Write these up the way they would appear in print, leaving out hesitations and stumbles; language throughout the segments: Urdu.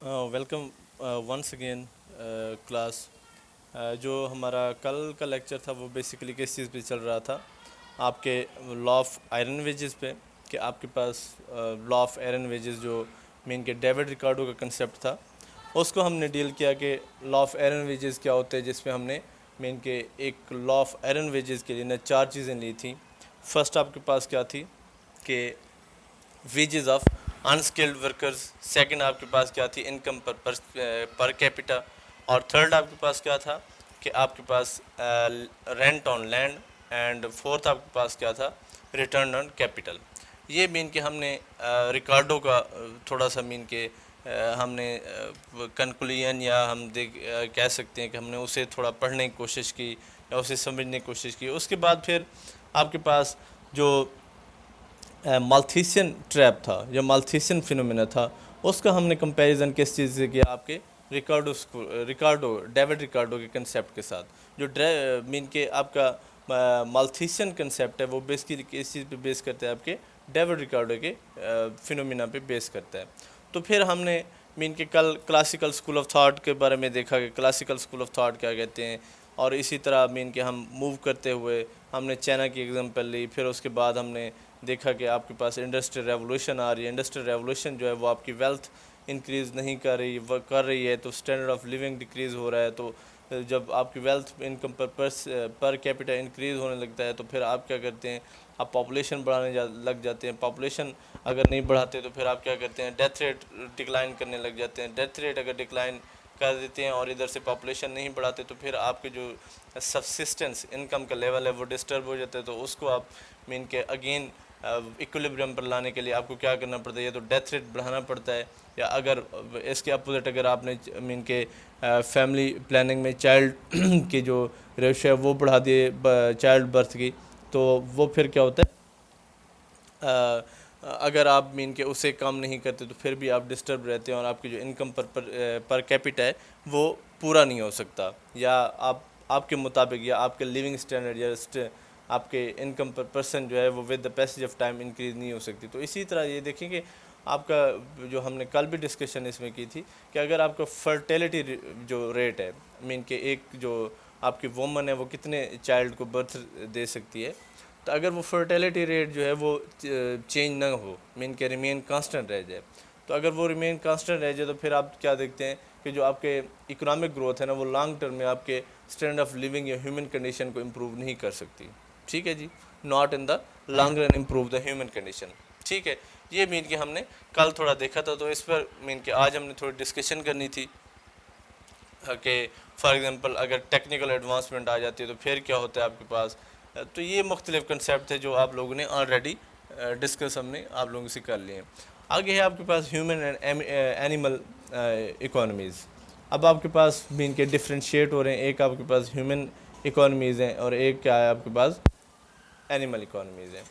Welcome once again class. جو ہمارا کل کا لیکچر تھا وہ بیسیکلی کس چیز پہ چل رہا تھا؟ آپ کے لا آف آئرن ویجز پہ، کہ آپ کے پاس لا آف آئرن ویجز جو مین کے ڈیوڈ ریکارڈو کا کنسیپٹ تھا، اس کو ہم نے ڈیل کیا کہ لا آف آئرن ویجز کیا ہوتے ہیں، جس میں ہم نے مین کے ایک لا آف آئرن ویجز کے لیے نے 4 چیزیں لی تھیں. فرسٹ آپ کے پاس کیا تھی کہ wages of unskilled workers. Second آپ کے پاس کیا تھی انکم پر کیپیٹا. اور تھرڈ آپ کے پاس کیا تھا کہ آپ کے پاس rent on land. And fourth آپ کے پاس کیا تھا ریٹرن آن کیپیٹل. یہ مین کہ ہم نے ریکارڈو کا تھوڑا سا مین کہ ہم نے کنکلوژن یا ہم کہہ سکتے ہیں کہ ہم نے اسے تھوڑا پڑھنے کی کوشش کی یا اسے سمجھنے کی کوشش کی. اس کے بعد پھر آپ کے پاس جو مالتھیسین ٹریپ تھا یا مالتھیسین فینومینا تھا، اس کا ہم نے کمپیریزن کس چیز سے کیا؟ آپ کے ڈیوڈ ریکارڈو کے کنسیپٹ کے ساتھ. جو مین کہ آپ کا مالتھیسین کنسیپٹ ہے وہ بیسکلی کس چیز پہ بیس کرتا ہے؟ آپ کے ڈیوڈ ریکارڈو کے فینومینا پہ بیس کرتا ہے. تو پھر ہم نے مین کہ کل کلاسیکل اسکول آف تھاٹ کے بارے میں دیکھا کہ کلاسیکل اسکول آف تھاٹ کیا کہتے ہیں. اور اسی طرح مین کہ ہم موو کرتے ہوئے ہم نے چائنا کی ایگزامپل لی. پھر اس کے بعد ہم نے دیکھا کہ آپ کے پاس انڈسٹریل ریولوشن آ رہی ہے. انڈسٹریل ریولوشن جو ہے وہ آپ کی ویلتھ انکریز نہیں کر رہی ہے، تو اسٹینڈرڈ آف لیونگ ڈکریز ہو رہا ہے. تو جب آپ کی wealth income per capital increase ہونے لگتا ہے تو پھر آپ کیا کرتے ہیں؟ آپ پاپولیشن بڑھانے لگ جاتے ہیں. پاپولیشن اگر نہیں بڑھاتے تو پھر آپ کیا کرتے ہیں؟ ڈیتھ ریٹ ڈکلائن کرنے لگ جاتے ہیں. ڈیتھ ریٹ اگر ڈکلائن کر دیتے ہیں اور ادھر سے پاپولیشن نہیں بڑھاتے تو پھر آپ کے جو سبسسٹنس انکم کا لیول ہے وہ ڈسٹرب ہو جاتا ہے. تو اس کو آپ مین کہ اگین ایکولیبریم پر لانے کے لیے آپ کو کیا کرنا پڑتا ہے؟ یا تو ڈیتھ ریٹ بڑھانا پڑتا ہے، یا اگر اس کے اپوزٹ اگر آپ نے مین کہ فیملی پلاننگ میں چائلڈ کی جو ریشو ہے وہ بڑھا دیے چائلڈ برتھ کی، تو وہ پھر کیا ہوتا ہے؟ اگر آپ مین کہ اسے کم نہیں کرتے تو پھر بھی آپ ڈسٹرب رہتے ہیں اور آپ کی جو انکم پر کیپیٹا ہے وہ پورا نہیں ہو سکتا، یا آپ کے مطابق یا آپ کے لیونگ اسٹینڈرڈ یا آپ کے انکم پر پرسن جو ہے وہ with the passage of time increase نہیں ہو سکتی. تو اسی طرح یہ دیکھیں کہ آپ کا جو ہم نے کل بھی ڈسکشن اس میں کی تھی کہ اگر آپ کا فرٹیلیٹی جو ریٹ ہے، مین کہ ایک جو آپ کی وومن ہے وہ کتنے چائلڈ کو برتھ دے سکتی ہے، تو اگر وہ فرٹیلیٹی ریٹ جو ہے وہ چینج نہ ہو، مین کہ ریمین کانسٹنٹ رہ جائے، تو اگر وہ ریمین کانسٹنٹ رہ جائے تو پھر آپ کیا دیکھتے ہیں کہ جو آپ کے اکنامک گروتھ ہے نا وہ لانگ ٹرم میں آپ کے اسٹینڈرڈ آف لیونگ یا ہیومن کنڈیشن کو امپروو نہیں کر سکتی. ٹھیک ہے جی، not in the long run improve the human condition. ٹھیک ہے، یہ مین کہ ہم نے کل تھوڑا دیکھا تھا. تو اس پر مین کہ آج ہم نے تھوڑی ڈسکشن کرنی تھی کہ فار ایگزامپل اگر ٹیکنیکل ایڈوانسمنٹ آ جاتی ہے تو پھر کیا ہوتا ہے آپ کے پاس. تو یہ مختلف کنسیپٹ تھے جو آپ لوگوں نے آلریڈی ڈسکس ہم نے آپ لوگوں سے کر لیے ہیں. آگے ہے آپ کے پاس ہیومن اینڈ اینیمل اکانومیز. اب آپ کے پاس مین کے ڈفرینشیٹ ہو رہے ہیں. ایک آپ کے پاس ہیومن اکانومیز ہیں اور ایک کیا ہے آپ کے پاس اینیمل اکانومیز ہیں.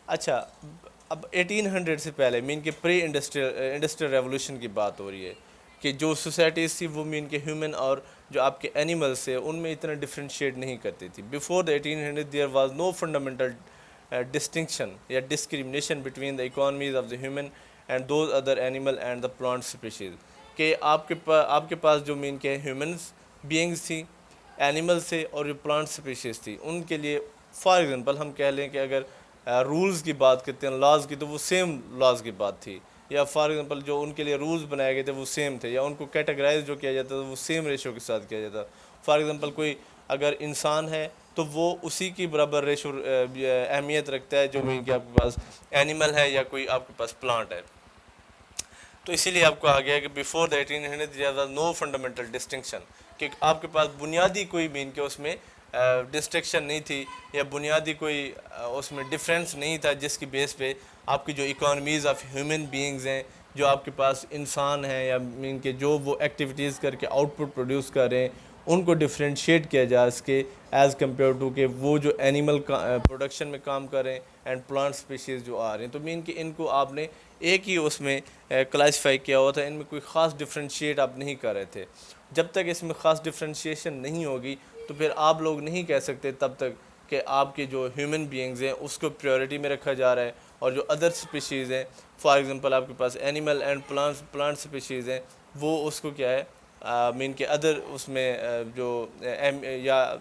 اچھا، اب 1800 سے پہلے مین کہ پری انڈسٹریل ریولوشن کی بات ہو رہی ہے کہ جو سوسائٹیز تھی وہ مین کے ہیومن اور جو آپ کے اینیملس ہیں ان میں اتنا ڈفرینشیٹ نہیں کرتی تھی. Before the 1800 there was no fundamental distinction یا discrimination between the economies of the human and those other animal and the plant species. کہ آپ کے پاس جو مین کے ہیومنس بینگز تھیں، اینیمل سے، اور جو پلانٹ اسپیشیز تھی ان کے لیے فار ایگزامپل ہم کہہ لیں کہ اگر رولز کی بات کرتے ہیں لاز کی تو وہ سیم لاز کی بات تھی، یا فار ایگزامپل جو ان کے لیے رولز بنائے گئے تھے وہ سیم تھے، یا ان کو کیٹیگرائز جو کیا جاتا تھا وہ سیم ریشو کے ساتھ کیا جاتا. فار ایگزامپل کوئی اگر انسان ہے تو وہ اسی کی برابر ریشو اہمیت رکھتا ہے جو مین کہ آپ کے پاس اینیمل ہے یا کوئی آپ کے پاس پلانٹ ہے. تو اسی لیے آپ کو آ گیا ہے کہ before the 1800 there was no fundamental distinction, کہ آپ کے پاس بنیادی کوئی مین کہ اس میں ڈسٹرکشن نہیں تھی یا بنیادی کوئی اس میں ڈفرینس نہیں تھا جس کی بیس پہ آپ کی جو اکانومیز آف ہیومن بینگز ہیں، جو آپ کے پاس انسان ہیں یا مین کہ جو وہ ایکٹیویٹیز کر کے آؤٹ پٹ پروڈیوس کر رہے ہیں ان کو ڈفرینشیٹ کیا جا سکے ایز کمپیئر ٹو کہ وہ جو اینیمل پروڈکشن میں کام کر رہے ہیں اینڈ پلانٹ اسپیشیز جو آ رہے ہیں. تو مین کہ ان کو آپ نے ایک ہی اس میں کلاسیفائی کیا ہوا تھا، ان میں کوئی خاص ڈفرینشیٹ آپ نہیں کر رہے تھے. جب تک اس میں خاص ڈفرینشیشن نہیں ہوگی تو پھر آپ لوگ نہیں کہہ سکتے تب تک کہ آپ کے جو ہیومن بینگز ہیں اس کو پریورٹی میں رکھا جا رہا ہے اور جو ادر اسپیشیز ہیں فار ایگزامپل آپ کے پاس اینیمل اینڈ پلانٹ اسپیشیز ہیں، وہ اس کو کیا ہے مین کے ادر اس میں جو یا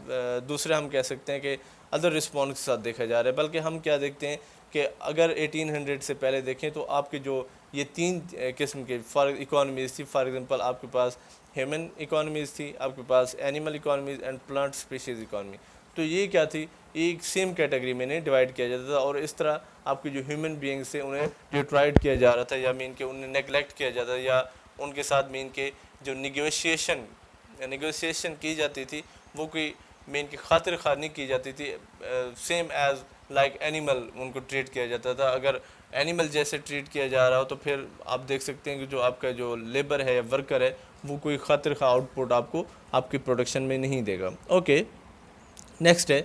دوسرے ہم کہہ سکتے ہیں کہ ادر رسپانس کے ساتھ دیکھا جا رہا ہے، بلکہ ہم کیا دیکھتے ہیں کہ اگر 1800 سے پہلے دیکھیں تو آپ کے جو یہ 3 قسم کے اکانومیز تھی. فار ایگزامپل آپ کے پاس ہیومن اکانومیز تھی، آپ کے پاس animal economies and plant species economy. تو یہ کیا تھی، ایک سیم کیٹیگری میں نے ڈیوائڈ کیا جاتا تھا، اور اس طرح آپ کے جو ہیومن بینگس تھے انہیں ڈیٹرائڈ کیا جا رہا تھا، یا مین کہ انہیں نیگلیکٹ کیا جاتا تھا، یا ان کے ساتھ مین کے جو نیگوشیشن کی جاتی تھی وہ کوئی مین کی خاطر خواہ نہیں کی جاتی تھی. Same as like animal in کو ٹریٹ کیا جاتا تھا. اگر اینیمل جیسے ٹریٹ کیا جا رہا ہو تو پھر آپ دیکھ سکتے ہیں کہ جو آپ کا جو لیبر ہے یا ورکر ہے وہ کوئی خاطر خواہ آؤٹ پٹ آپ کو آپ کی پروڈکشن میں نہیں دے گا. اوکے، نیکسٹ ہے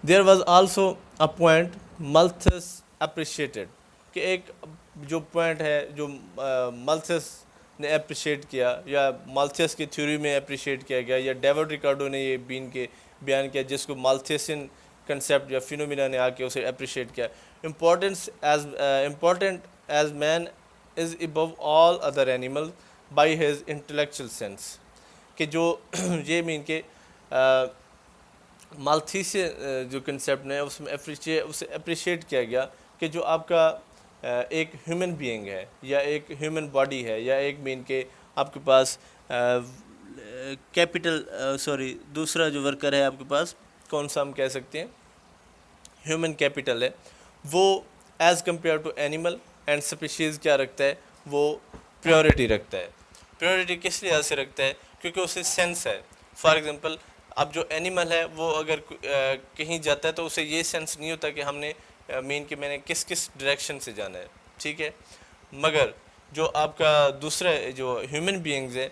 there was also a point Malthus appreciated, کہ ایک جو پوائنٹ ہے جو ملتھس نے اپریشیٹ کیا یا مالتھیس کی تھیوری میں اپریشیٹ کیا گیا، یا ڈیوڈ ریکارڈو نے یہ بیان کیا جس کو مالتھیسین کنسیپٹ یا فینومینا نے آ کے اسے اپریشیٹ کیا. Important as man is above all other animal by his intellectual sense, کہ جو یہ مین کہ مالتھیسین جو کنسیپٹ ہے اس میں اسے اپریشیٹ کیا گیا کہ جو آپ کا ایک ہیومن بینگ ہے یا ایک ہیومن باڈی ہے یا ایک مین کے آپ کے پاس دوسرا جو ورکر ہے آپ کے پاس کون سا ہم کہہ سکتے ہیں ہیومن کیپٹل ہے، وہ as compare to animal and species کیا رکھتا ہے، وہ پیورٹی رکھتا ہے. پیورٹی کس لحاظ سے رکھتا ہے؟ کیونکہ اسے سینس ہے. فار ایگزامپل اب جو اینیمل ہے وہ اگر کہیں جاتا ہے تو اسے یہ سینس نہیں ہوتا کہ ہم نے مین کہ میں نے کس ڈائریکشن سے جانا ہے، ٹھیک ہے. مگر جو آپ کا دوسرا جو ہیومن بینگز ہے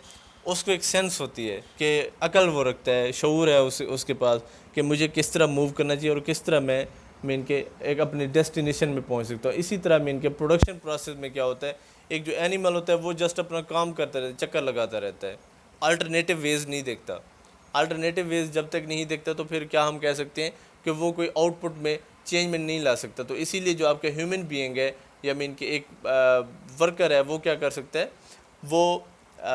اس کو ایک سینس ہوتی ہے کہ عقل وہ رکھتا ہے، شعور ہے اس کے پاس کہ مجھے کس طرح موو کرنا چاہیے اور کس طرح میں مین کے ایک اپنی ڈیسٹینیشن میں پہنچ سکتا ہوں. اسی طرح مین کے پروڈکشن پروسیس میں کیا ہوتا ہے، ایک جو اینیمل ہوتا ہے وہ جسٹ اپنا کام کرتا رہتا ہے، چکر لگاتا رہتا ہے، الٹرنیٹیو ویز نہیں دیکھتا. الٹرنیٹیو ویز جب تک نہیں دیکھتا تو پھر کیا ہم کہہ سکتے ہیں کہ وہ کوئی آؤٹ پٹ میں چینجمنٹ نہیں لا سکتا. تو اسی لیے جو آپ کا ہیومن بینگ ہے یا مین کہ ایک ورکر ہے وہ کیا کر سکتا ہے، وہ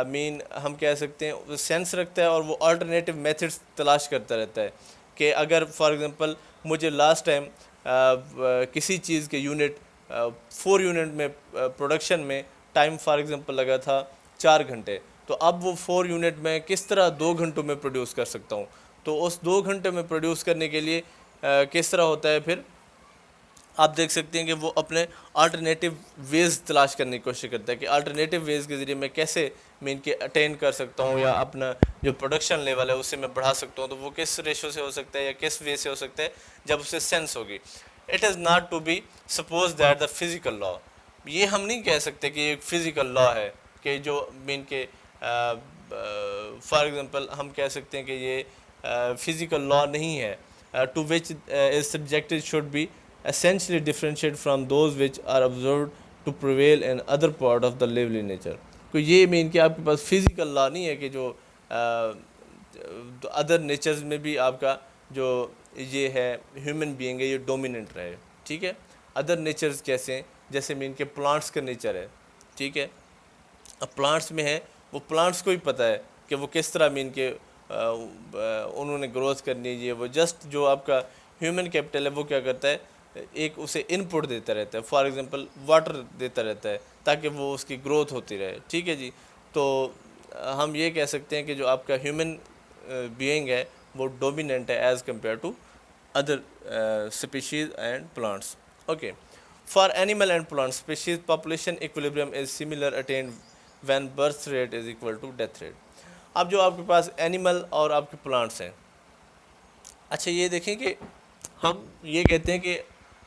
مین ہم کہہ سکتے ہیں وہ سینس رکھتا ہے اور وہ آلٹرنیٹیو میتھڈس تلاش کرتا رہتا ہے. کہ اگر فار ایگزامپل مجھے لاسٹ ٹائم کسی چیز کے یونٹ 4 یونٹ میں پروڈکشن میں ٹائم فار ایگزامپل لگا تھا 4 گھنٹے، تو اب وہ 4 یونٹ میں کس طرح 2 گھنٹوں میں پروڈیوس کر سکتا ہوں. تو اس 2 گھنٹے میں پروڈیوس کرنے کے لیے کس طرح ہوتا ہے، پھر آپ دیکھ سکتے ہیں کہ وہ اپنے آلٹرنیٹیو ویز تلاش کرنے کی کوشش کرتا ہے کہ آلٹرنیٹیو ویز کے ذریعے میں کیسے مین کے اٹین کر سکتا ہوں یا اپنا جو پروڈکشن لیول ہے اسے میں بڑھا سکتا ہوں. تو وہ کس ریشو سے ہو سکتا ہے یا کس وے سے ہو سکتا ہے، جب اسے سینس ہوگی. It is not to be suppose that the physical law, یہ ہم نہیں کہہ سکتے کہ ایک فزیکل لا ہے کہ جو مین کے فار ایگزامپل ہم کہہ سکتے ہیں کہ یہ فزیکل لا نہیں ہے. To which is subjected should be essentially differentiated from those which are observed to prevail in other part of the lively nature. تو یہ مین کہ آپ کے پاس فزیکل لا نہیں ہے کہ جو ادر نیچرز میں بھی آپ کا جو یہ ہے ہیومن بینگ ہے یہ ڈومیننٹ رہے، ٹھیک ہے. ادر نیچرز کیسے ہیں، جیسے مین کہ پلانٹس کا نیچر ہے، ٹھیک ہے. اب پلانٹس میں ہے وہ پلانٹس کو ہی پتہ ہے کہ وہ کس طرح مین کہ انہوں نے گروتھ کرنی ہے. وہ جسٹ جو آپ کا ہیومن کیپٹل ہے وہ کیا کرتا ہے، ایک اسے ان پٹ دیتا رہتا ہے، فار ایگزامپل واٹر دیتا رہتا ہے تاکہ وہ اس کی گروتھ ہوتی رہے، ٹھیک ہے جی. تو ہم یہ کہہ سکتے ہیں کہ جو آپ کا ہیومن بینگ ہے وہ ڈومیننٹ ہے as compare to other species and plants. Okay, for animal and plant species population equilibrium is similar attend when birth rate is equal to death rate. اب جو آپ کے پاس اینیمل اور آپ کے پلانٹس ہیں، اچھا یہ دیکھیں کہ ہم یہ کہتے ہیں کہ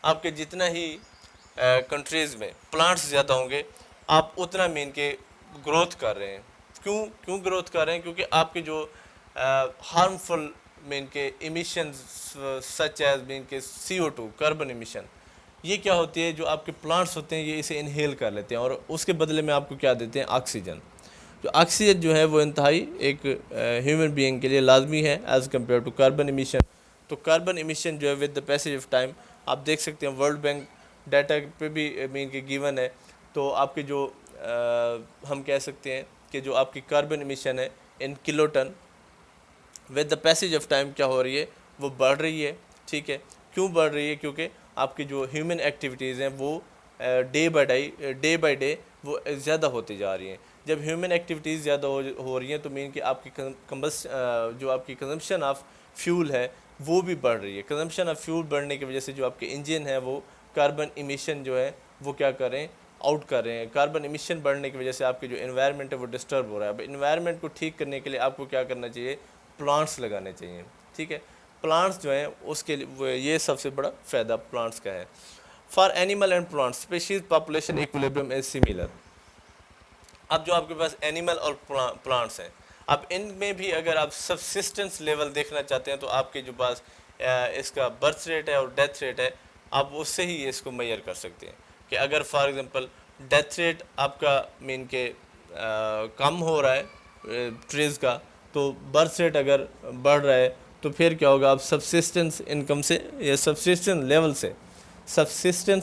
آپ کے جتنا ہی کنٹریز میں پلانٹس زیادہ ہوں گے آپ اتنا مین کے گروتھ کر رہے ہیں. کیوں گروتھ کر رہے ہیں؟ کیونکہ آپ کے جو ہارمفل مین کے ایمیشنز سچ ایز مین کے CO2 کاربن ایمیشن، یہ کیا ہوتی ہے، جو آپ کے پلانٹس ہوتے ہیں یہ اسے انہیل کر لیتے ہیں اور اس کے بدلے میں آپ کو کیا دیتے ہیں، آکسیجن. جو آکسیجن جو ہے وہ انتہائی ایک ہیومن بینگ کے لیے لازمی ہے as compare to carbon emission. تو کاربن ایمیشن جو ہے with the passage of time آپ دیکھ سکتے ہیں ورلڈ بینک ڈیٹا پہ بھی مین کے گیون ہے. تو آپ کے جو ہم کہہ سکتے ہیں کہ جو آپ کی کاربن ایمیشن ہے in kilo ton with the passage of time کیا ہو رہی ہے، وہ بڑھ رہی ہے. ٹھیک ہے، کیوں بڑھ رہی ہے؟ کیونکہ آپ کی جو ہیومن ایکٹیویٹیز ہیں وہ ڈے بائی ڈے وہ زیادہ ہوتی جا رہی ہیں. جب ہیومن ایکٹیویٹیز زیادہ ہو رہی ہیں تو مین کہ آپ کی جو آپ کی کنزمپشن آف فیول ہے وہ بھی بڑھ رہی ہے. کنزمپشن آف فیول بڑھنے کی وجہ سے جو آپ کے انجن ہے وہ کاربن ایمیشن جو ہے وہ کیا کریں، آؤٹ کر رہے ہیں. کاربن ایمیشن بڑھنے کی وجہ سے آپ کی جو انوائرمنٹ ہے وہ ڈسٹرب ہو رہا ہے. اب انوائرمنٹ کو ٹھیک کرنے کے لیے آپ کو کیا کرنا چاہیے، پلانٹس لگانے چاہیے. ٹھیک ہے، پلانٹس جو ہیں اس کے لیے یہ سب سے بڑا فائدہ پلانٹس کا ہے. For animal and plant species population equilibrium is similar. اب جو آپ کے پاس اینیمل اور پلانٹس ہیں، اب ان میں بھی اگر آپ سبسسٹنس لیول دیکھنا چاہتے ہیں تو آپ کے جو پاس اس کا برتھ ریٹ ہے اور ڈیتھ ریٹ ہے، آپ اس سے ہی اس کو میئر کر سکتے ہیں. کہ اگر فار ایگزامپل ڈیتھ ریٹ آپ کا مین کے کم ہو رہا ہے ٹریز کا، تو برتھ ریٹ اگر بڑھ رہا ہے تو پھر کیا ہوگا، آپ سبسسٹنس انکم سے یا subsistence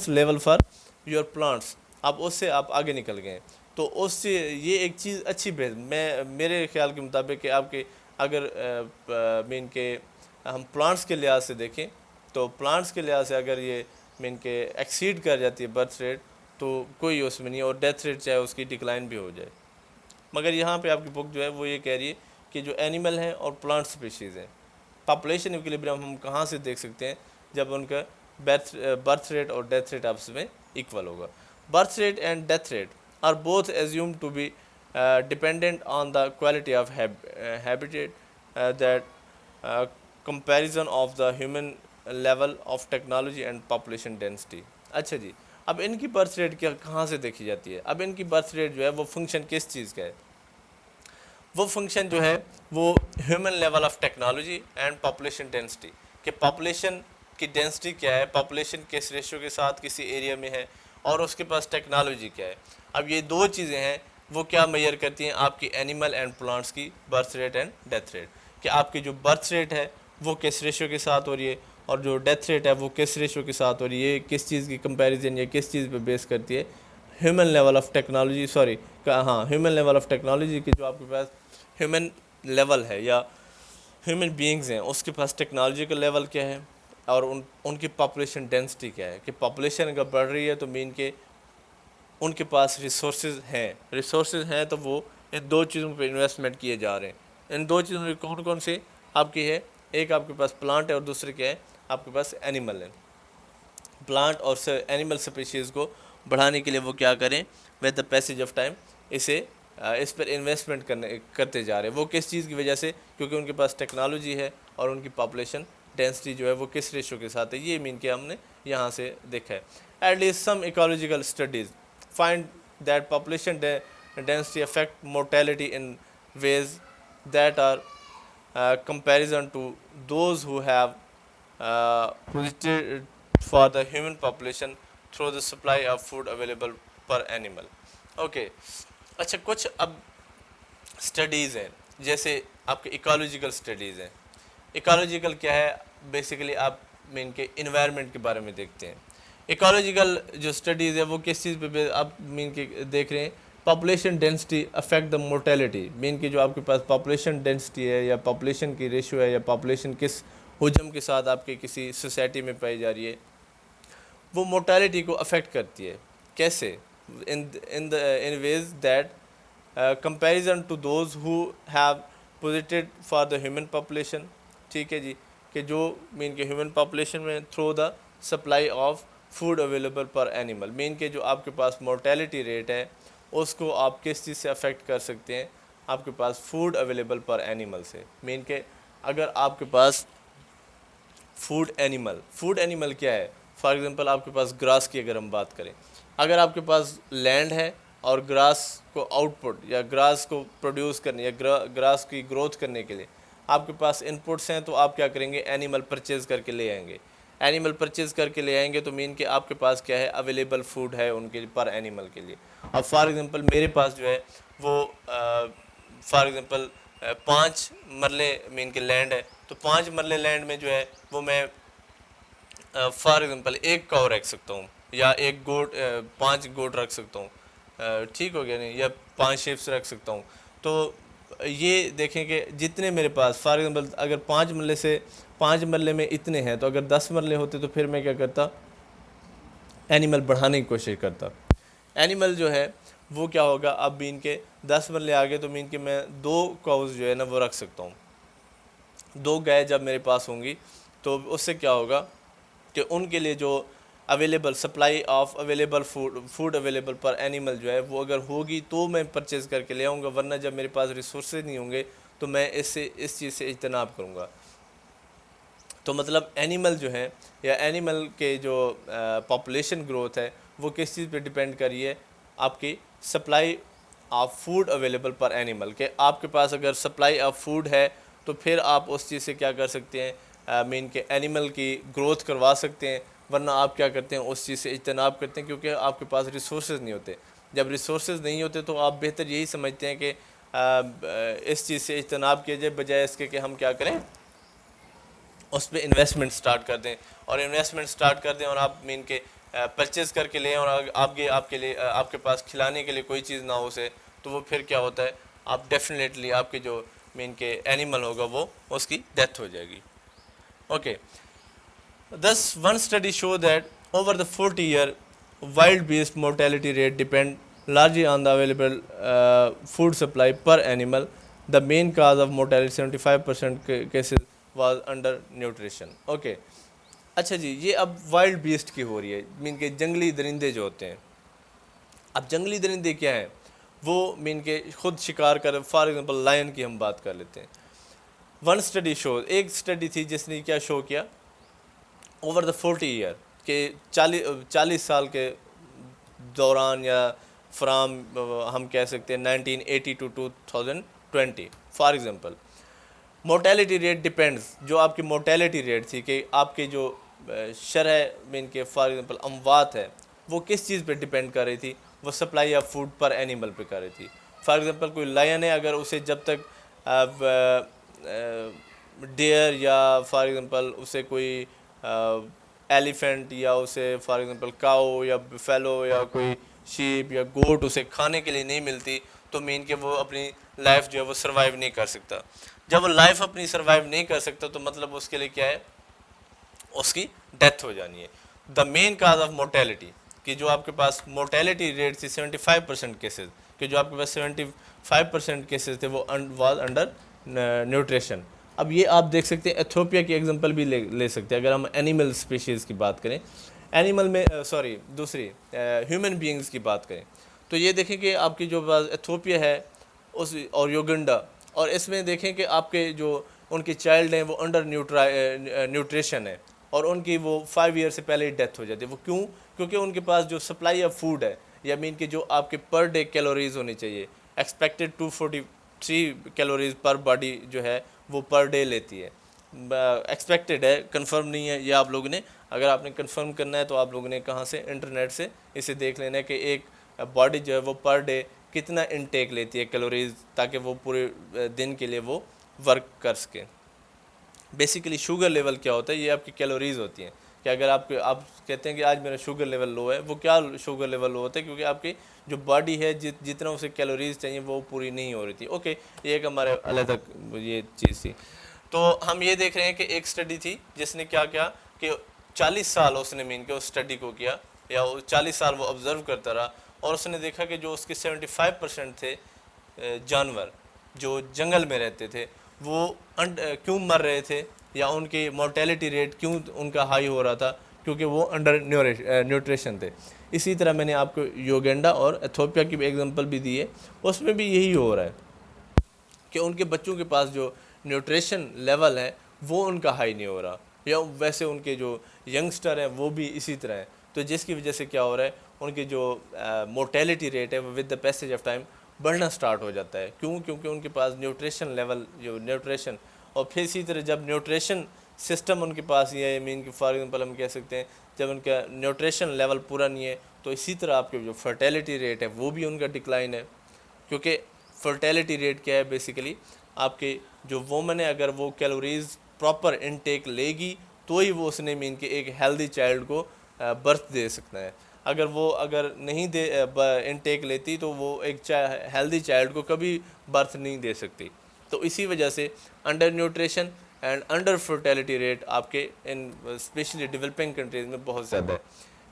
level for your plants آپ اس سے آپ آگے نکل گئے. تو اس سے یہ ایک چیز اچھی میرے خیال کے مطابق کہ آپ کے اگر مین کے ہم پلانٹس کے لحاظ سے دیکھیں تو پلانٹس کے لحاظ سے اگر یہ مین کے ایکسیڈ کر جاتی ہے برتھ ریٹ تو کوئی اس میں نہیں، اور ڈیتھ ریٹ چاہے اس کی ڈکلائن بھی ہو جائے. مگر یہاں پہ آپ کی بک جو ہے وہ یہ کہہ رہی ہے کہ جو اینیمل ہیں اور پلانٹ اسپیشیز ہیں، پاپولیشن ایکویلبریم ہم کہاں سے دیکھ سکتے ہیں، جب ان کا برتھ ریٹ اور ڈیتھ ریٹ آپس میں ایکول ہوگا. Birth rate and death rate are both assumed to be dependent on the quality of habitat that comparison of the human level of technology and population density. اچھا جی، اب ان کی برتھ ریٹ کہاں سے دیکھی جاتی ہے؟ اب ان کی برتھ ریٹ جو ہے وہ فنکشن کس چیز کا ہے؟ وہ فنکشن جو ہے وہ human level of technology and population density, کہ پاپولیشن کی ڈینسٹی کیا ہے، پاپولیشن کس ریشو کے ساتھ کسی ایریا میں ہے، اور اس کے پاس ٹیکنالوجی کیا ہے. اب یہ دو چیزیں ہیں وہ کیا میئر کرتی ہیں آپ کی اینیمل اینڈ پلانٹس کی birth rate and death rate, کہ آپ کی جو برتھ ریٹ ہے وہ کس ریشو کے ساتھ ہو رہی ہے، اور جو ڈیتھ ریٹ ہے وہ کس ریشو کے ساتھ ہو رہی ہے. یہ کس چیز کی کمپیریزن یا کس چیز پہ بیس کرتی ہے؟ Human level of technology human level of technology کی جو آپ کے پاس ہیومن لیول ہے یا ہیومن بینگز ہیں اس کے پاس ٹیکنالوجی کا لیول کیا ہے، اور ان کی پاپولیشن ڈینسٹی کیا ہے. کہ پاپولیشن اگر بڑھ رہی ہے تو مین کہ ان کے پاس ریسورسز ہیں تو وہ ان دو چیزوں پہ انویسٹمنٹ کیے جا رہے ہیں. ان دو چیزوں میں کون کون سی آپ کی ہے؟ ایک آپ کے پاس پلانٹ ہے اور دوسرے کیا ہے آپ کے پاس اینیمل ہے. پلانٹ اور اینیمل اسپیشیز کو بڑھانے کے لیے وہ کیا کریں، with the passage of time اس پر انویسٹمنٹ کرتے جا رہے ہیں. وہ کس چیز کی وجہ سے؟ کیونکہ ان کے پاس ٹیکنالوجی ہے اور ان کی پاپولیشن ڈینسٹی جو ہے وہ کس ریشو کے ساتھ ہے. یہ مین کہ ہم نے یہاں سے دیکھا ہے. At least some ecological studies find that population density affect mortality in ways that are comparison to those who have posited for the human population through the supply of food available per animal. Okay. اچھا، کچھ اب اسٹڈیز ہیں جیسے آپ کے ایکالوجیکل اسٹڈیز ہیں. ایکالوجیکل کیا ہے؟ بیسیکلی آپ مین کے انوائرمنٹ کے بارے میں دیکھتے ہیں. ایکالوجیکل جو اسٹڈیز ہے وہ کس چیز پہ آپ مین کے دیکھ رہے ہیں؟ Population density affect the mortality. Mean کہ جو آپ کے پاس پاپولیشن ڈینسٹی ہے یا پاپولیشن کی ریشو ہے یا پاپولیشن کس حجم کے ساتھ آپ کے کسی سوسائٹی میں پائی جا رہی ہے، وہ مورٹیلٹی کو افیکٹ کرتی ہے. کیسے؟ In ways that comparison to those who have posited for the human population. ٹھیک ہے جی، کہ جو مین کے ہیومن پاپولیشن میں through the supply of food available پر اینیمل. مین کہ جو آپ کے پاس مورٹیلٹی ریٹ ہے اس کو آپ کس چیز سے افیکٹ کر سکتے ہیں؟ آپ کے پاس فوڈ اویلیبل پر اینیمل سے. مین کہ اگر آپ کے پاس فوڈ اینیمل کیا ہے؟ فار ایگزامپل آپ کے پاس گراس کی اگر ہم بات کریں، اگر آپ کے پاس لینڈ ہے اور گراس کو آؤٹ پٹ یا گراس کو پروڈیوس کرنے یا گراس کی گروتھ کرنے کے لیے آپ کے پاس ان پٹس ہیں، تو آپ کیا کریں گے؟ اینیمل پرچیز کر کے لے آئیں گے. اینیمل پرچیز کر کے لے آئیں گے تو مین کہ آپ کے پاس کیا ہے؟ اویلیبل فوڈ ہے ان کے پر اینیمل کے لیے. اب فار ایگزامپل میرے پاس جو ہے وہ فار ایگزامپل 5 مرلے مین کے لینڈ ہے، تو 5 مرلے لینڈ میں جو ہے وہ میں فار ایگزامپل ایک کاؤ رکھ سکتا ہوں یا ایک گوٹ 5 گوٹ رکھ سکتا ہوں. ٹھیک ہو گیا نہیں، یا 5 شیپس رکھ سکتا ہوں. تو یہ دیکھیں کہ جتنے میرے پاس فار ایگزامپل اگر 5 مرلے میں اتنے ہیں، تو اگر 10 مرلے ہوتے تو پھر میں کیا کرتا، اینیمل بڑھانے کی کوشش کرتا. اینیمل جو ہے وہ کیا ہوگا، اب مین کے 10 مرلے آگے تو مین کے میں 2 کاؤز جو ہے نا وہ رکھ سکتا ہوں. 2 گائے جب میرے پاس ہوں گی تو اس سے کیا ہوگا کہ ان کے لیے جو available supply of available food available پر اینیمل جو ہے وہ اگر ہوگی تو میں پرچیز کر کے لے آؤں گا، ورنہ جب میرے پاس ریسورسز نہیں ہوں گے تو میں اس چیز سے اجتناب کروں گا. تو مطلب اینیمل جو ہے یا اینیمل کے جو پاپولیشن گروتھ ہے وہ کس چیز پہ ڈیپینڈ کر رہی ہے، آپ کی سپلائی آف فوڈ اویلیبل پر اینیمل. کہ آپ کے پاس اگر سپلائی آف فوڈ ہے تو پھر آپ اس چیز سے کیا کر سکتے ہیں، مین کے اینیمل کی گروتھ کروا سکتے ہیں، ورنہ آپ کیا کرتے ہیں اس چیز سے اجتناب کرتے ہیں کیونکہ آپ کے پاس ریسورسز نہیں ہوتے. جب ریسورسز نہیں ہوتے تو آپ بہتر یہی سمجھتے ہیں کہ اس چیز سے اجتناب کیا جائے، بجائے اس کے کہ ہم کیا کریں، اس پہ انویسٹمنٹ سٹارٹ کر دیں. اور انویسٹمنٹ سٹارٹ کر دیں اور آپ مین کے پرچیز کر کے لیں، اور آپ کے لیے آپ کے پاس کھلانے کے لیے کوئی چیز نہ ہو اسے، تو وہ پھر کیا ہوتا ہے، آپ ڈیفینیٹلی آپ کے جو مین کے اینیمل ہوگا وہ اس کی ڈیتھ ہو جائے گی. Okay. Thus, one study showed that over the 40-year, wild beast mortality rate depend largely on the available food supply per animal. The main cause of mortality 75% cases was under nutrition. Okay. اچھا جی، یہ اب وائلڈ بیسٹ کی ہو رہی ہے، مین کے جنگلی درندے جو ہوتے ہیں. اب جنگلی درندے کیا ہیں، وہ مین کے خود شکار کر، فار ایگزامپل لائن کی ہم بات کر لیتے ہیں. ون اسٹڈی شو، ایک اسٹڈی تھی جس نے کیا شو کیا، اوور دا 40 ایئر کہ 40 سال کے دوران یا فرام ہم کہہ سکتے ہیں 1980 to 2020 for example, mortality rate depends, جو آپ کی مورٹیلٹی ریٹ تھی کہ آپ کے جو شرح میں ان کے فار ایگزامپل اموات ہے وہ کس چیز پہ ڈیپینڈ کر رہی تھی، وہ supply of food per animal پہ کر رہی تھی. فار ایگزامپل کوئی لائن ہے، اگر اسے جب تک ڈیئر یا فار ایگزامپل اسے کوئی ایلیفینٹ یا اسے فار ایگزامپل کاؤ یا بفیلو یا کوئی شیپ یا گوٹ اسے کھانے کے لیے نہیں ملتی تو مین کہ وہ اپنی لائف جو ہے وہ سروائیو نہیں کر سکتا. جب وہ لائف اپنی سروائیو نہیں کر سکتا تو مطلب اس کے لیے کیا ہے، اس کی ڈیتھ ہو جانی ہے. دا مین کاز آف مورٹیلٹی، کہ جو آپ کے پاس مورٹیلٹی ریٹ تھی 75% کیسز، کہ جو آپ کے پاس 75% کیسز تھے وہ واز انڈر نیوٹریشن. اب یہ آپ دیکھ سکتے ہیں ایتھوپیا کی ایگزامپل بھی لے سکتے ہیں اگر ہم اینیمل اسپیشیز کی بات کریں، اینیمل میں دوسری ہیومن بینگز کی بات کریں تو یہ دیکھیں کہ آپ کی جو ایتھوپیا ہے اس اور یوگنڈا، اور اس میں دیکھیں کہ آپ کے جو ان کے چائلڈ ہیں وہ انڈر نیوٹریشن ہے اور ان کی وہ 5 ایئر سے پہلے ہی ڈیتھ ہو جاتی ہے. وہ کیوں؟ کیونکہ ان کے پاس جو سپلائی آف فوڈ ہے یا مین کہ جو آپ کے پر ڈے کیلوریز ہونی چاہیے، ایکسپیکٹڈ 243 کیلوریز پر باڈی جو ہے وہ پر ڈے لیتی ہے. ایکسپیکٹڈ ہے، کنفرم نہیں ہے. یہ آپ لوگوں نے اگر آپ نے کنفرم کرنا ہے تو آپ لوگوں نے کہاں سے، انٹرنیٹ سے اسے دیکھ لینا ہے کہ ایک باڈی جو ہے وہ پر ڈے کتنا انٹیک لیتی ہے کیلوریز، تاکہ وہ پورے دن کے لیے وہ ورک کر سکے. بیسیکلی شوگر لیول کیا ہوتا ہے، یہ آپ کی کیلوریز ہوتی ہیں. کہ اگر آپ کہتے ہیں کہ آج میرا شوگر لیول لو ہے، وہ کیا شوگر لیول لو ہوتا ہے؟ کیونکہ آپ کی جو باڈی ہے جتنا اسے کیلوریز چاہیے وہ پوری نہیں ہو رہی تھی. اوکے، یہ ایک ہمارے علیحدہ یہ چیز تھی. تو ہم یہ دیکھ رہے ہیں کہ ایک سٹڈی تھی جس نے کیا کیا کہ 40 سال اس نے مین کے اس سٹڈی کو کیا، یا 40 سال وہ آبزرو کرتا رہا، اور اس نے دیکھا کہ جو اس کے 75% تھے جانور جو جنگل میں رہتے تھے وہ کیوں مر رہے تھے، یا ان کی مورٹیلٹی ریٹ کیوں ان کا ہائی ہو رہا تھا، کیونکہ وہ انڈر نیوٹریشن تھے. اسی طرح میں نے آپ کو یوگینڈا اور ایتھوپیا کی بھی ایگزامپل بھی دی ہے، اس میں بھی یہی ہو رہا ہے کہ ان کے بچوں کے پاس جو نیوٹریشن لیول ہے وہ ان کا ہائی نہیں ہو رہا، یا ویسے ان کے جو ینگسٹر ہیں وہ بھی اسی طرح ہیں. تو جس کی وجہ سے کیا ہو رہا ہے، ان کی جو مورٹیلٹی ریٹ ہے وہ with the passage of time بڑھنا سٹارٹ ہو جاتا ہے. کیوں؟ کیونکہ ان کے پاس نیوٹریشن لیول جو نیوٹریشن، اور پھر اسی طرح جب نیوٹریشن سسٹم ان کے پاس یہ ہے، مین کہ فار ایگزامپل ہم کہہ سکتے ہیں جب ان کا نیوٹریشن لیول پورا نہیں ہے تو اسی طرح آپ کے جو فرٹیلٹی ریٹ ہے وہ بھی ان کا ڈکلائن ہے. کیونکہ فرٹیلٹی ریٹ کیا ہے، بیسیکلی آپ کے جو وومن ہے اگر وہ کیلوریز پراپر انٹیک لے گی تو ہی وہ اس نے مین کہ ایک ہیلدی چائلڈ کو برتھ دے سکتا ہے. اگر نہیں انٹیک لیتی تو وہ ایک ہیلدی چائلڈ کو کبھی برتھ نہیں دے سکتی. تو اسی وجہ سے under nutrition and under fertility rate آپ کے ان اسپیشلی ڈیولپنگ کنٹریز میں بہت زیادہ ہے.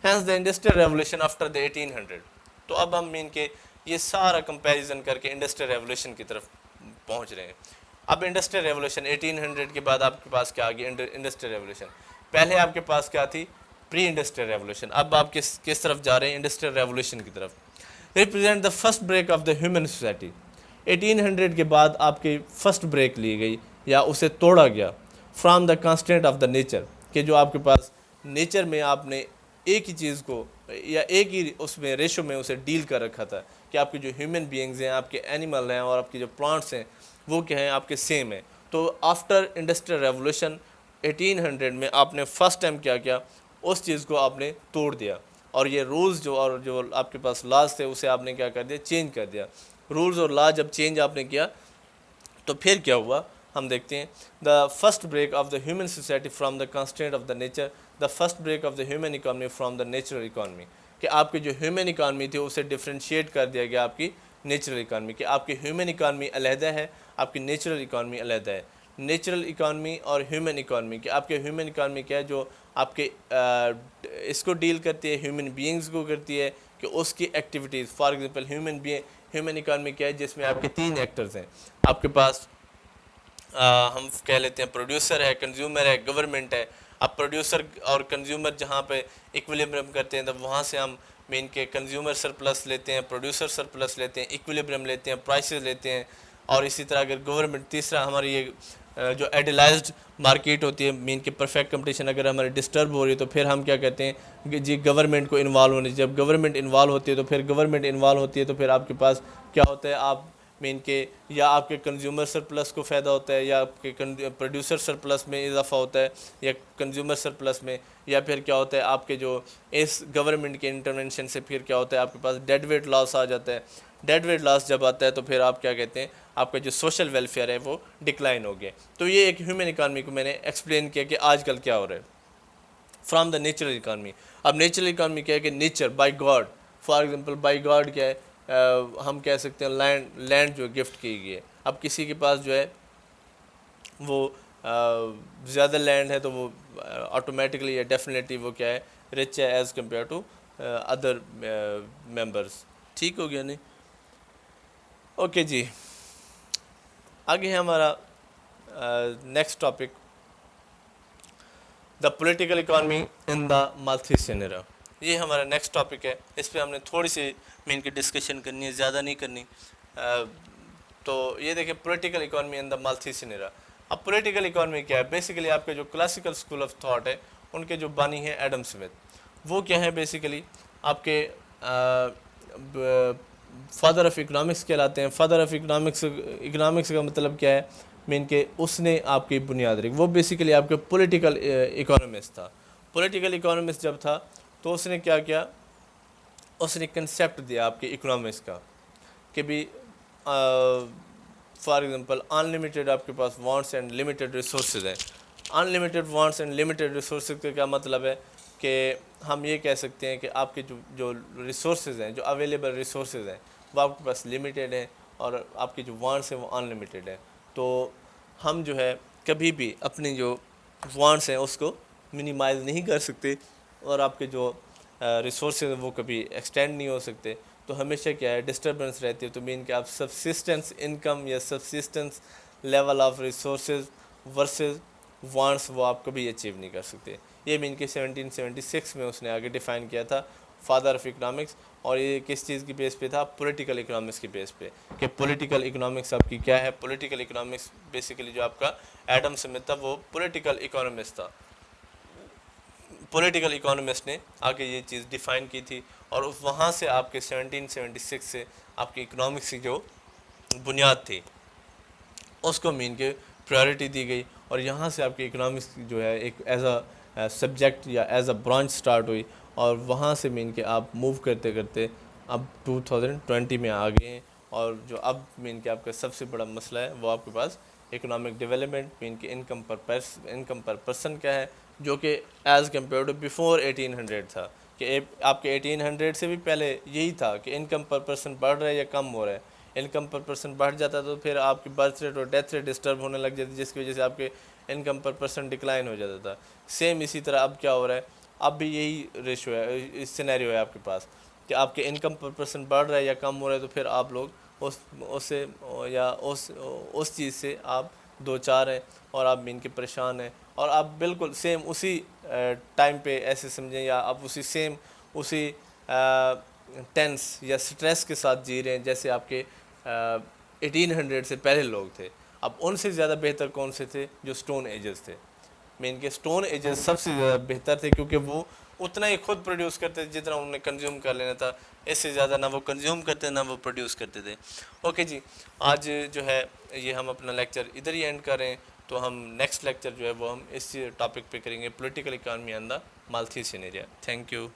Hence the industrial revolution after the 1800. تو اب ہم مین کے یہ سارا کمپیریزن کر کے انڈسٹریل ریولوشن کی طرف پہنچ رہے ہیں. اب انڈسٹریل ریولوشن 1800 کے بعد آپ کے پاس کیا آ گیا انڈسٹریل ریولوشن. پہلے آپ کے پاس کیا تھی پری انڈسٹریل ریولوشن. اب آپ کس طرف جا رہے ہیں انڈسٹریل ریولوشن کی طرف. Represent the first break of the human society. 1800 کے بعد آپ کی فرسٹ بریک لی گئی یا اسے توڑا گیا from the constant of the nature, کہ جو آپ کے پاس نیچر میں آپ نے ایک ہی چیز کو یا ایک ہی اس میں ریشو میں اسے ڈیل کر رکھا تھا کہ آپ کے جو ہیومن بینگز ہیں, آپ کے اینیمل ہیں اور آپ کے جو پلانٹس ہیں وہ کیا ہیں آپ کے سیم ہیں. تو آفٹر انڈسٹریل ریولوشن 1800 میں آپ نے فرسٹ ٹائم کیا اس چیز کو آپ نے توڑ دیا, اور یہ رولز جو آپ کے پاس لاز تھے اسے آپ نے کیا کر دیا چینج کر دیا. رولز اور لا جب چینج آپ نے کیا تو پھر کیا ہوا ہم دیکھتے ہیں. The first break of the human society from the constant of the nature, the first break of the human economy from the natural economy, کہ آپ کی جو ہیومن اکانومی تھی اسے ڈفرینشیٹ کر دیا گیا آپ کی نیچرل اکانومی, کہ آپ کی ہیومن اکانومی علیحدہ ہے, آپ کی نیچرل اکانومی علیحدہ ہے. نیچرل اکانومی اور ہیومن اکانومی, کہ آپ کے ہیومن اکانومی کیا ہے جو آپ کے اس کو ڈیل کرتی ہے ہیومن بینگز کو کرتی ہے کہ اس کی activities. For example human economy کیا ہے جس میں آپ کے 3 ایکٹرز ہیں. آپ کے پاس ہم کہہ لیتے ہیں پروڈیوسر ہے, کنزیومر ہے, گورنمنٹ ہے. اب پروڈیوسر اور کنزیومر جہاں پہ ایکویلیبرم کرتے ہیں تب وہاں سے ہم مین کے کنزیومر سرپلس لیتے ہیں, پروڈیوسر سرپلس لیتے ہیں, ایکویلیبرم لیتے ہیں, پرائسز لیتے ہیں. اور اسی طرح اگر گورنمنٹ تیسرا ہماری یہ جو ایڈیلائزڈ مارکیٹ ہوتی ہے مین کے پرفیکٹ کمپٹیشن اگر ہماری ڈسٹرب ہو رہی ہے تو پھر ہم کیا کہتے ہیں کہ جی گورنمنٹ کو انوالو ہونے. جب گورنمنٹ انوالو ہوتی ہے تو پھر آپ کے پاس کیا ہوتا ہے آپ مین کے یا آپ کے کنزیومر سرپلس کو فائدہ ہوتا ہے, یا آپ کے پروڈیوسر سرپلس میں اضافہ ہوتا ہے, یا کنزیومر سرپلس میں, یا پھر کیا ہوتا ہے آپ کے جو اس گورنمنٹ کے انٹرونشن سے پھر کیا ہوتا ہے آپ کے پاس ڈیڈ ویٹ لاس آ جاتا ہے. ڈیڈ ویٹ لاس جب آتا ہے تو پھر آپ کیا کہتے ہیں آپ کا جو سوشل ویلفیئر ہے وہ ڈکلائن ہو گیا. تو یہ ایک ہیومن اکانومی کو میں نے ایکسپلین کیا کہ آج کل کیا ہو رہا ہے فرام دا نیچرل اکانومی. اب نیچرل اکانومی کیا ہے کہ nature by God, for example by God کیا ہے ہم کہہ سکتے ہیں لینڈ جو گفٹ کی گئی ہے. اب کسی کے پاس جو ہے وہ زیادہ لینڈ ہے تو وہ آٹومیٹکلی یا ڈیفینیٹلی وہ کیا ہے رچ ہے as compare to other members. ٹھیک ہو گیا نہیں؟ اوکے جی, آگے ہے ہمارا next topic the political economy in the Malthusian era. یہ ہمارا نیکسٹ ٹاپک ہے, اس پہ ہم نے تھوڑی سی مین کی ڈسکشن کرنی ہے, زیادہ نہیں کرنی. تو یہ دیکھیں political economy in the Malthusian ایرا. اب پولیٹیکل اکانومی کیا ہے؟ بیسیکلی آپ کے جو کلاسیکل اسکول آف تھاٹ ہے ان کے جو بانی ہیں ایڈم اسمتھ, وہ کیا ہے بیسیکلی آپ کے فادر آف اکنامکس کہلاتے ہیں. فادر آف اکنامکس کا مطلب کیا ہے مین کہ اس نے آپ کی بنیاد رکھی. وہ بیسیکلی آپ کے پولیٹیکل اکانومسٹ تھا. پولیٹیکل اکانومسٹ جب تھا تو اس نے کیا اس نے کنسیپٹ دیا آپ کے اکنامکس کا کہ بھی فار ایگزامپل ان لمیٹیڈ آپ کے پاس وانٹس اینڈ لمیٹیڈ ریسورسز ہیں. Unlimited wants and limited resources کا کیا مطلب ہے کہ ہم یہ کہہ سکتے ہیں کہ آپ کے جو ریسورسز ہیں, جو اویلیبل ریسورسز ہیں وہ آپ کے پاس لمیٹیڈ ہیں, اور آپ کی جو وانٹس ہیں وہ ان لمیٹیڈ ہیں. تو ہم جو ہے کبھی بھی اپنی جو وانٹس ہیں اس کو منیمائز نہیں کر سکتے, اور آپ کے جو ریسورسز ہیں وہ کبھی ایکسٹینڈ نہیں ہو سکتے. تو ہمیشہ کیا ہے ڈسٹربنس رہتی ہے. تو مین کہ آپ سبسسٹنس انکم یا subsistence level of resources versus wants وہ آپ کبھی اچیو نہیں کر سکتے. یہ مین کہ 1776 میں اس نے آگے ڈیفائن کیا تھا فادر آف اکنامکس. اور یہ کس چیز کی بیس پہ تھا؟ پولیٹیکل اکنامکس کی بیس پہ, کہ پولیٹیکل اکنامکس آپ کی کیا ہے. پولیٹیکل اکنامکس بیسیکلی جو آپ کا ایڈم اسمتھ تھا وہ پولیٹیکل اکانومسٹ تھا. پولیٹیکل اکانومسٹ نے آگے یہ چیز ڈیفائن کی تھی, اور وہاں سے آپ کے 1776 سے آپ کی اکنامکس کی جو بنیاد تھی اس کو مین کے پرائیورٹی دی گئی. اور یہاں سے آپ کی اکنامکس جو ہے ایک ایز اے سبجیکٹ یا ایز اے برانچ سٹارٹ ہوئی, اور وہاں سے مین کہ آپ موو کرتے کرتے اب 2020 میں آ گئے ہیں. اور جو اب مین کہ آپ کا سب سے بڑا مسئلہ ہے وہ آپ کے پاس اکنامک ڈیولپمنٹ مین کہ انکم پر پرسن کیا ہے, جو کہ ایز کمپیئر ٹو بیفور 1800 تھا, کہ کہ آپ کے 1800 سے بھی پہلے یہی تھا کہ انکم پر پرسن بڑھ رہا ہے یا کم ہو رہا ہے. انکم پر پرسن بڑھ جاتا تو پھر آپ کی برتھ ریٹ اور ڈیتھ ریٹ ڈسٹرب ہونے لگ جاتی، جس کی وجہ سے آپ کے انکم پر پرسن ڈکلائن ہو جاتا تھا. سیم اسی طرح اب کیا ہو رہا ہے، اب بھی یہی ریشو ہے، اس سینیریو ہے آپ کے پاس کہ آپ کے انکم پر پرسن بڑھ رہا ہے یا کم ہو رہا ہے، تو پھر آپ لوگ اس سے یا اس چیز سے آپ دو چار ہیں اور آپ مین کے پریشان ہیں، اور آپ بالکل سیم اسی ٹائم پہ ایسے سمجھیں، یا آپ اسی ٹینس یا سٹریس کے ساتھ جی رہے ہیں جیسے آپ کے 1800 سے پہلے لوگ تھے. اب ان سے زیادہ بہتر کون سے تھے؟ جو سٹون ایجز تھے. مین کے سٹون ایجز سب سے زیادہ بہتر تھے، کیونکہ وہ اتنا ہی خود پروڈیوس کرتے تھے جتنا انہوں نے کنزیوم کر لینا تھا. اس سے زیادہ نہ وہ کنزیوم کرتے نہ وہ پروڈیوس کرتے تھے. اوکے جی، آج جو ہے یہ ہم اپنا لیکچر ادھر ہی اینڈ کر رہے ہیں. تو ہم نیکسٹ لیکچر جو ہے وہ ہم اس ٹاپک پہ کریں گے، political economy in the Malthusian area. Thank you.